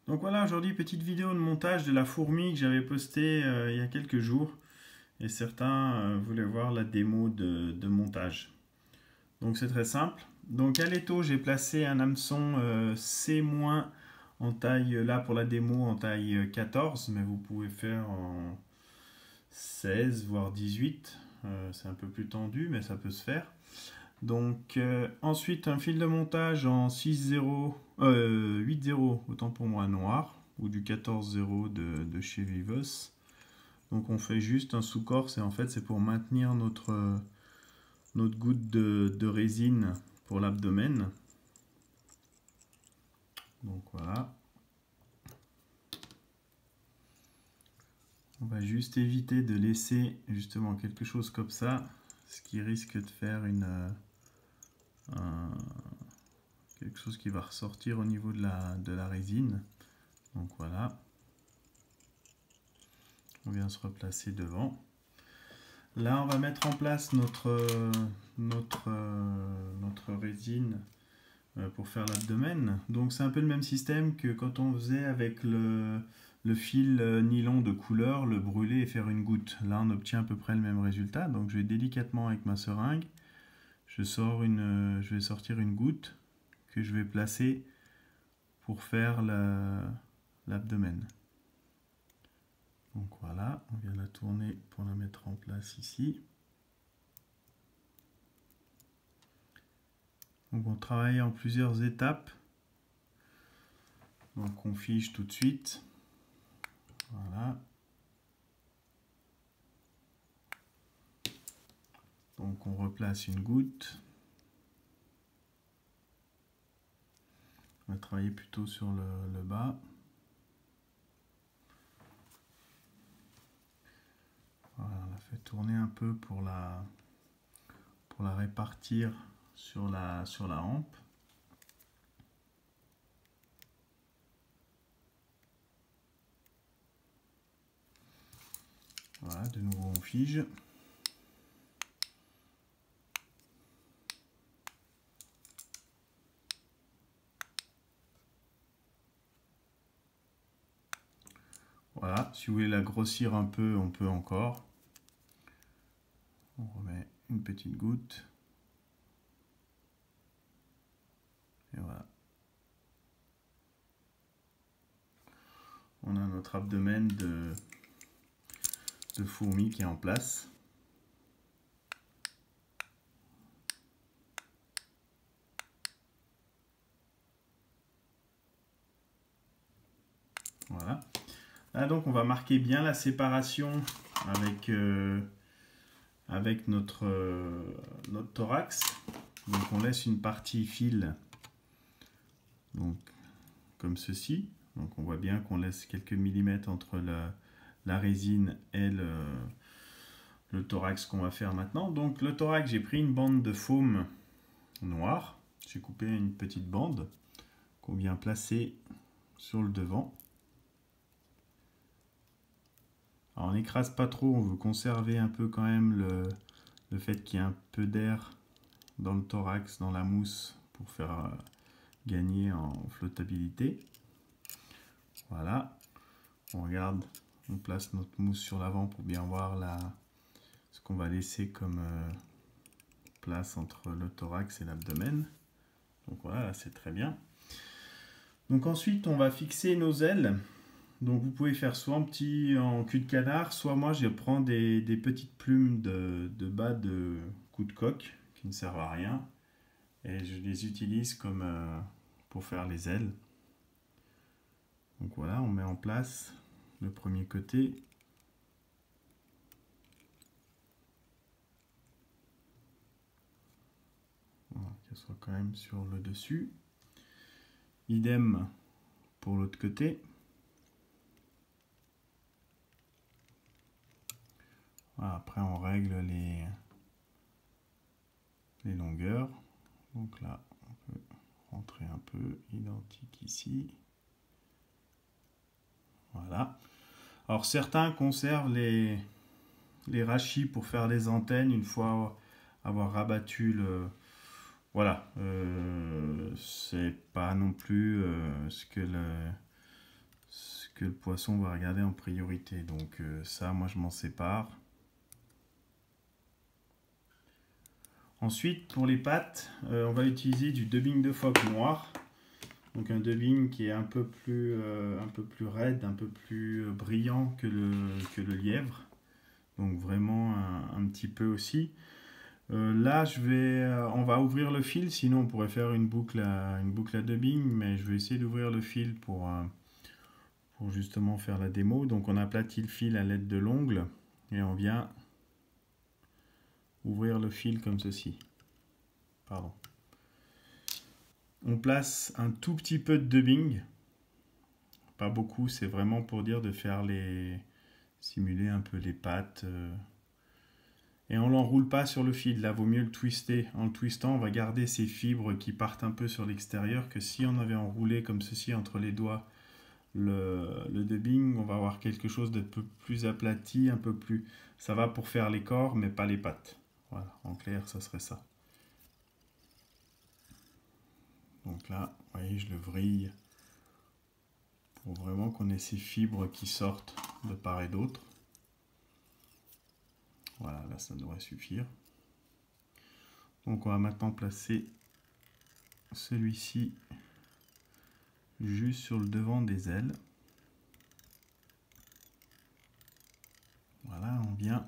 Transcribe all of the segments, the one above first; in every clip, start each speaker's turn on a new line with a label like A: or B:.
A: Donc voilà, aujourd'hui, petite vidéo de montage de la fourmi que j'avais postée il y a quelques jours. Et certains voulaient voir la démo de montage. Donc c'est très simple. Donc à l'étau, j'ai placé un hameçon C- en taille, là pour la démo, en taille 14. Mais vous pouvez faire en 16, voire 18. C'est un peu plus tendu, mais ça peut se faire. Donc ensuite un fil de montage en 6-0, 8-0, autant pour moi, noir, ou du 14-0 de chez Vivos. Donc on fait juste un sous-corse et en fait c'est pour maintenir notre goutte de résine pour l'abdomen. Donc voilà. On va juste éviter de laisser justement quelque chose comme ça, ce qui risque de faire quelque chose qui va ressortir au niveau de la résine. Donc voilà. On vient se replacer devant. Là, on va mettre en place notre résine pour faire l'abdomen. Donc, c'est un peu le même système que quand on faisait avec le fil nylon de couleur, le brûler et faire une goutte. Là, on obtient à peu près le même résultat. Donc, je vais délicatement avec ma seringue, je vais sortir une goutte que je vais placer pour faire l'abdomen. Donc voilà, on vient la tourner pour la mettre en place ici. Donc on travaille en plusieurs étapes. Donc on fige tout de suite. Voilà. Donc on replace une goutte. On va travailler plutôt sur le bas. Voilà, on la fait tourner un peu pour la répartir sur la hampe. Voilà, de nouveau on fige. Voilà, si vous voulez la grossir un peu, on peut encore. On remet une petite goutte. Et voilà. On a notre abdomen de fourmi qui est en place. Voilà. Là donc on va marquer bien la séparation avec notre thorax. Donc on laisse une partie fil, donc comme ceci. Donc on voit bien qu'on laisse quelques millimètres entre la résine et le thorax qu'on va faire maintenant. Donc le thorax, j'ai pris une bande de foam noire. J'ai coupé une petite bande qu'on vient placer sur le devant. Alors on n'écrase pas trop, on veut conserver un peu quand même le fait qu'il y ait un peu d'air dans le thorax, dans la mousse, pour faire gagner en flottabilité. Voilà, on regarde, on place notre mousse sur l'avant pour bien voir ce qu'on va laisser comme place entre le thorax et l'abdomen. Donc voilà, c'est très bien. Donc ensuite, on va fixer nos ailes. Donc vous pouvez faire soit en cul de canard, soit moi je prends des petites plumes de bas de cou de coq qui ne servent à rien et je les utilise comme pour faire les ailes. Donc voilà, on met en place le premier côté. Voilà, qu'elle soit quand même sur le dessus. Idem pour l'autre côté. Voilà, après on règle les longueurs. Donc là, on peut rentrer un peu identique ici. Voilà. Alors certains conservent les rachis pour faire les antennes une fois avoir rabattu le... Voilà. C'est pas non plus ce que que le poisson va regarder en priorité. Donc ça, moi je m'en sépare. Ensuite, pour les pâtes, on va utiliser du dubbing de phoque noir. Donc un dubbing qui est un peu plus raide, un peu plus brillant que le lièvre. Donc vraiment un petit peu aussi. Là, on va ouvrir le fil, sinon on pourrait faire une boucle à dubbing, mais je vais essayer d'ouvrir le fil pour justement faire la démo. Donc on aplatit le fil à l'aide de l'ongle et on vient ouvrir le fil comme ceci. Pardon. On place un tout petit peu de dubbing, pas beaucoup, c'est vraiment pour dire de faire simuler un peu les pattes. Et on l'enroule pas sur le fil, là vaut mieux le twister. En le twistant, on va garder ces fibres qui partent un peu sur l'extérieur, que si on avait enroulé comme ceci entre les doigts le dubbing, on va avoir quelque chose de peu plus aplati, un peu plus... Ça va pour faire les corps, mais pas les pattes. Voilà, en clair, ça serait ça. Donc là, vous voyez, je le vrille pour vraiment qu'on ait ces fibres qui sortent de part et d'autre. Voilà, là, ça devrait suffire. Donc on va maintenant placer celui-ci juste sur le devant des ailes. Voilà, on vient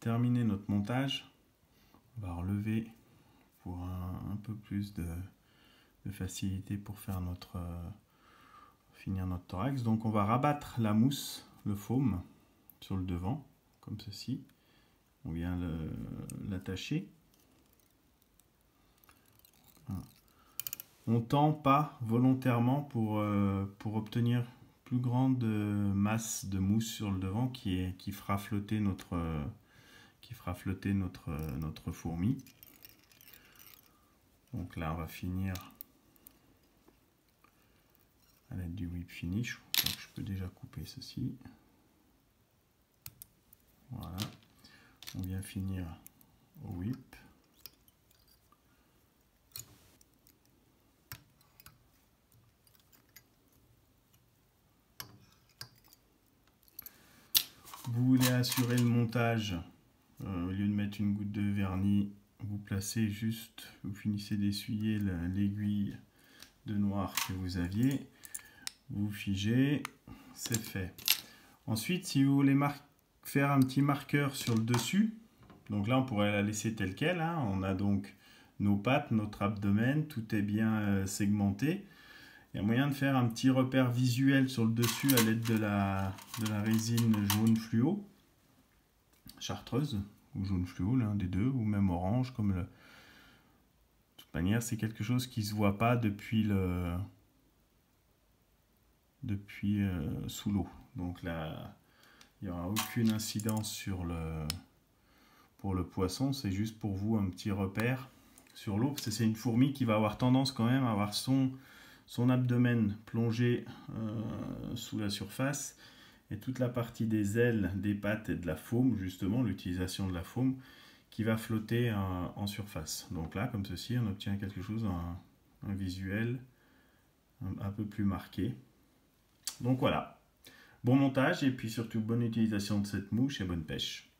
A: terminer notre montage. On va relever pour un peu plus de facilité pour faire finir notre thorax. Donc on va rabattre la mousse, le foam, sur le devant, comme ceci. On vient l'attacher. On tend pas volontairement pour obtenir plus grande masse de mousse sur le devant qui fera flotter notre fourmi. Donc là on va finir à l'aide du whip finish. Donc je peux déjà couper ceci. Voilà. On vient finir au whip. Vous voulez assurer le montage, au lieu de mettre une goutte de vernis, vous placez juste, vous finissez d'essuyer l'aiguille de noir que vous aviez, vous figez, c'est fait. Ensuite, si vous voulez faire un petit marqueur sur le dessus, donc là on pourrait la laisser telle qu'elle, hein. On a donc nos pattes, notre abdomen, tout est bien segmenté. Il y a moyen de faire un petit repère visuel sur le dessus à l'aide de la résine jaune fluo, chartreuse ou jaune fluo, l'un des deux, ou même orange comme de toute manière, c'est quelque chose qui se voit pas depuis sous l'eau. Donc là, il n'y aura aucune incidence pour le poisson, c'est juste pour vous un petit repère sur l'eau, parce que c'est une fourmi qui va avoir tendance quand même à avoir son abdomen plongé sous la surface et toute la partie des ailes, des pattes et de la faume, justement l'utilisation de la faume qui va flotter en surface. Donc là, comme ceci, on obtient quelque chose, un visuel un peu plus marqué. Donc voilà, bon montage et puis surtout bonne utilisation de cette mouche et bonne pêche.